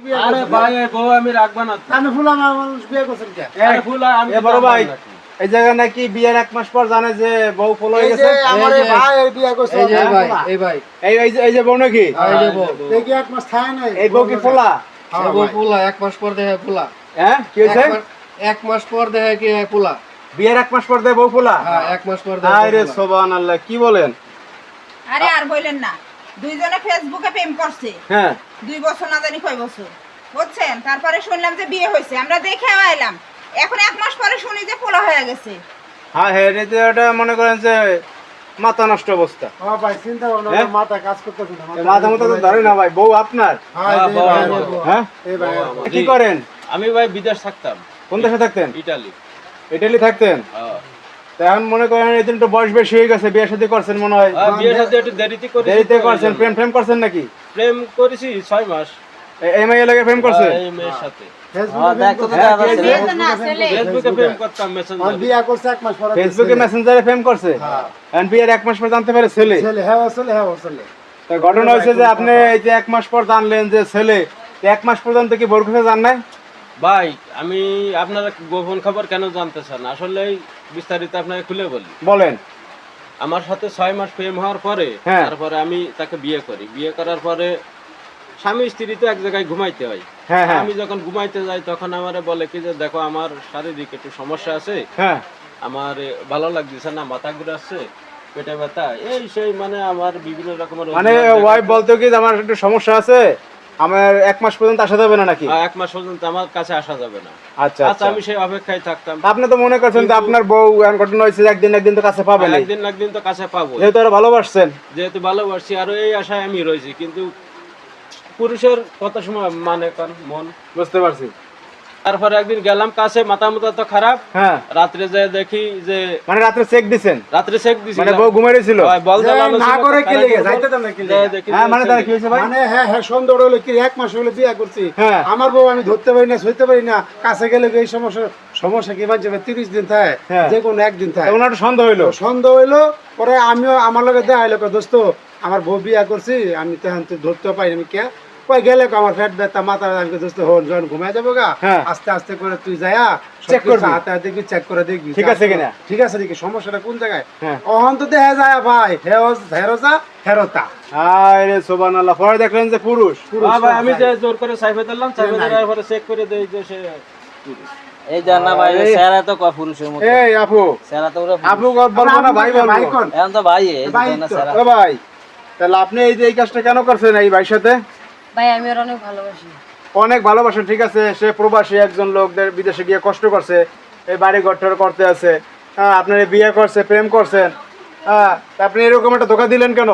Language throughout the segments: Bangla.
বিয়ে আরে করছেন? ভাই এই বউ আমি রাখবো না তো। আপনি ফুলা মানুষ বিয়ে করছেন কে? আরে ফুলা আমি এ বড় জানতাম ভাই নাকি। এই জায়গা নাকি বিয়ের 1 মাস পর জানে যে বউ ফলো হয়ে এই গেছে। যে আমার এই এই যে- ভাই এই বিয়ে করছে, এই যে আমার ভাই, ফুলা। এই ভাই, এই যে বউ নাকি? এই যে বউ। দেখি 1 মাস থাকে নাই। এই বউ কি ফোলা? হ্যাঁ, এই বউ ভাই। পোলা, 1 মাস পর দেখে পোলা। হ্যাঁ কি হয়েছে? 1 মাস পর দেখে কি পোলা। বিয়ের 1 মাস পর দেয় বউ ফোলা? হ্যাঁ, 1 মাস পর দেখে আরে পোলা। সুবহানাল্লাহ, কি বলেন? আরে আর বললেন না, দুইজনে ফেসবুকে প্রেম করছে, হ্যাঁ 2 বছর না জানি কয় বছর, বুঝছেন? তারপরে শুনলাম যে বিয়ে হয়েছে, আমরা দেখে এলাম। এখন 1 মাস পরে শুনি যে পোলা হয়ে গেছে। হ্যাঁ এটা মনে করেন যে মাথা নষ্ট অবস্থা। হ্যাঁ ভাই, চিন্তা ভাবনা হ্যাঁ? মাথা কাজ করতেছে না। মাথা মতো তো ধরে না ভাই, বউ আপনার? হ্যাঁ, এই যে হ্যাঁ, ভাই, বউ, বউ। হ্যাঁ এই ভাই, কি করেন? আমি ভাই বিদেশ থাকতাম, কোন দেশে থাকতেন? ইটালি। ইটালি থাকতেন? হ্যাঁ। তো এখন মনে করেন এই দিন তো বয়স বেশি হয়ে গেছে, বিয়ে শাদী করছেন মনে হয়। বিয়ের সাথে একটু দেরিতে করেছি। দেরিতে তো, করছেন, এই জন্য। প্রেম করছেন নাকি? প্রেম করেছি 6 মাস। এই মেয়ে লাগে প্রেম করছে? এই মেয়ের সাথে ফেসবুকে হ্যাঁ, প্রেম হ্যাঁ, করছে। বিয়ে তো না, ছেলে। ফেসবুকে প্রেম করতাম আর মেসেঞ্জারে। বিয়ে করছে 1 মাস পরে। ফেসবুকে মেসেঞ্জারে প্রেম করছে? হ্যাঁ। এখন বিয়ের 1 মাস পর জানতে পারে ছেলে। ছেলে, হ্যাঁ ও ছেলে, হ্যাঁ ও ছেলে। তো ঘটনা হয়েছে যে আপনি এই যে 1 মাস পর জানলেন যে ছেলে, 1 মাস পর্যন্ত কি বোর কাছে জান নাই? ভাই আমি আপনারা গোপন খবর কেন জানতে চান? আসলে বিস্তারিত আপনাকে খুলে বলি। বলেন। আমার সাথে 6 মাস প্রেম হওয়ার পরে হ্যাঁ। তারপরে আমি তাকে বিয়ে করি। বিয়ে করার পরে স্বামী স্ত্রী তো এক জায়গায় ঘুমাইতে হয়। হ্যাঁ হ্যাঁ আমি যখন ঘুমাইতে যাই তখন আমারে বলে কি যে দেখো আমার শারীরিক একটু সমস্যা আছে, হ্যাঁ আমার ভালো লাগতেছে না, মাথা ঘুরাচ্ছে, পেটে ব্যথা, এই সেই মানে আমার বিভিন্ন রকমের মানে অজুহাত ওয়াইফ দেখাচ্ছে। বলতো কি যে আমার একটু সমস্যা আছে, আমার 1 মাস পর্যন্ত আসা যাবে না নাকি? 1 মাস পর্যন্ত আমার কাছে আসা যাবে না। আচ্ছা আচ্ছা আচ্ছা। আমি সেই অপেক্ষায় থাকতাম। আপনি তো মনে করছেন যে আপনার বউ এখন ঘটনা হয়েছে যে একদিন তো কাছে পাবেন, একদিন তো কাছে পাবো, যেহেতু ওরা ভালোবাসছেন। যেহেতু ভালোবাসি আর এই আশায় আমি রয়েছি। কিন্তু পুরুষের কত সময় মানে কার মন। বুঝতে পারছি। তারপরে একদিন গেলাম কাছে, মাথা মুথা তো খারাপ, হ্যাঁ রাত্রে যেয়ে দেখি যে মানে রাত্রে চেক দিছেন? রাত্রে চেক দিছি, মানে বউ ঘুমাই ছিল? বল যে জ্বালানো না ছিল, করে কি তারা লেগে করবো। যাইতে দেন না কি যেয়ে লেগে? দেখি হ্যাঁ যে মানে তার কি ছেলে। হয়েছে ভাই? মানে হ্যাঁ হ্যাঁ, সন্দেহ হলো কি 1 মাস হলো বিয়ে করছি, হ্যাঁ। আমার বউ আমি ধরতে পারি না, সইতে পারি না, কাছে গেলে এই সমস্যা কি বাজে 30 দিন থাকে, হ্যাঁ। যে কোনো একদিন থাকে। ওনার একটু সন্দেহ হইলো। সন্দেহ হইলো, পরে আমিও আমার লগে দেখা হইলো, দোস্ত আমার বউ বিয়া করছি, আমি তখন তো ধরতে পারি আমি কে কই গেলে আমার পেট ব্যথা, মাথা ব্যথা, আমি কই, দোস্ত হন যখন ঘুমাই যাবো গা, হ্যাঁ। আস্তে আস্তে করে তুই যায়া চেক করবি। হাতে হাতে দেখবি, চেক করে দেখবি ঠিক আছে কিনা? ঠিক আছে দেখি সমস্যাটা কোন জায়গায়। হ্যাঁ। অহন তো দেখা যায় ভাই হেরোজা হেরোতা। আরে সুবহানাল্লাহ, পরে দেখলেন যে পুরুষ। ভাই আমি যে জোর করে চাইফে দিলাম, চাইফে দেওয়ার পরে চেক করে দেই যে সে পুরুষ। এই জান না ভাই, এই- স্যারা তো কয় পুরুষের মতো, এই আপু, স্যারা তো ওরা আপু বলবো না ভাই বলবো? ভাই কোন? এখন তো ভাই এই ভাই না তো। স্যারা। ও ভাই, তাহলে আপনি এই যে এই কাজটা কেন করছেন এই ভাইয়ের সাথে? ভাই আমি ওর অনেক ভালোবাসি। অনেক ভালোবাসেন, ঠিক আছে, সে প্রবাসী একজন লোকদের বিদেশে গিয়ে কষ্ট করছে, এই বাড়ি ঘরটার করতে আছে, হ্যাঁ আপনার বিয়ে করছে, প্রেম করছেন, হ্যাঁ তা আপনি এরকম একটা ধোকা দিলেন কেন?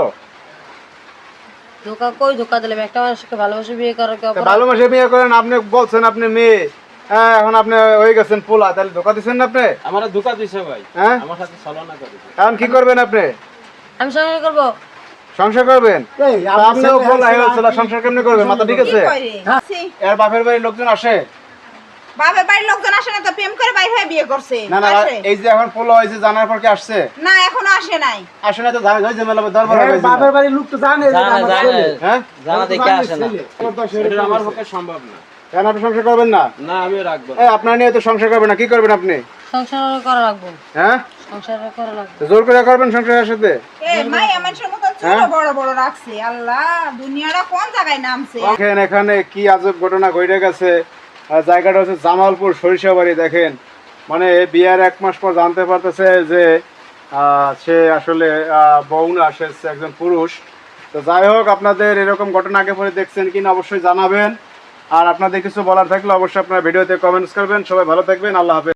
ধোকা কই ধোকা দিলাম? একটা মানুষকে ভালোবাসে বিয়ে করার কি তা অপরাধ? ভালোবাসে বিয়ে করেন, আপনি বলছেন আপনি মেয়ে, হ্যাঁ এখন আপনি হয়ে গেছেন পোলা, তাহলে ধোকা দিচ্ছেন না আপনি? আমার ধোকা দিছে ভাই, হ্যাঁ আমার সাথে ছলনা করেছে। এখন কি করবেন আপনি? আমি সঙ্গে করবো। সংসার করবেন? এই, তা আপনি আপনিও ছেলে পোলা হয়ে হয়েছেন, গেছিল, সংসার কেমনি করবেন? মাথা ঠিক কি আছে? করে? ছি, এর বাপের বাড়ির লোকজন আসে? বাবার বাড়ির লোকজন আসে না তো, প্রেম করে বাইরে হয়ে বিয়ে করছে। না না, আসে? এই যে এখন পোলা হয়েছে জানার পর কি আসছে? না এখনো আসে নাই। আসে না তো ঝামেলা দরবার হ্যাঁ, হয়েছিল। বাপের বাড়ির লোক তো জানে যে জানে আমার জানে ছেলে। হ্যাঁ জানা দেখে আসে না। এটা আমার পক্ষে সম্ভব না। কেন আপনি সংসার করবেন না? না আমি রাখবো না। এই আপনার নিয়ে তো সংসার করবেন না, কি করবেন আপনি? সংসার করা লাগবো, হ্যাঁ সংসার করা লাগবো। তো জোর করে করবেন সংসারের সাথে? এ মাই মানুষের মতো চুল বড় বড় রাখছে। আল্লাহ, দুনিয়াটা কোন জায়গায় নামছে। দেখেন এখানে কি আজব ঘটনা ঘটে গেছে। জায়গাটা হচ্ছে জামালপুর সরিষাবাড়ি। দেখেন মানে বিয়ের 1 মাস পর জানতে পারতেছে যে সে আসলে বউ না, সে হচ্ছে একজন পুরুষ। তো যাই হোক, আপনাদের এরকম ঘটনা আগে পরে দেখছেন কিনা অবশ্যই জানাবেন। আর আপনাদের কিছু বলার থাকলে অবশ্যই আপনারা ভিডিওতে কমেন্টস করবেন। সবাই ভালো থাকবেন, আল্লাহ হাফেজ।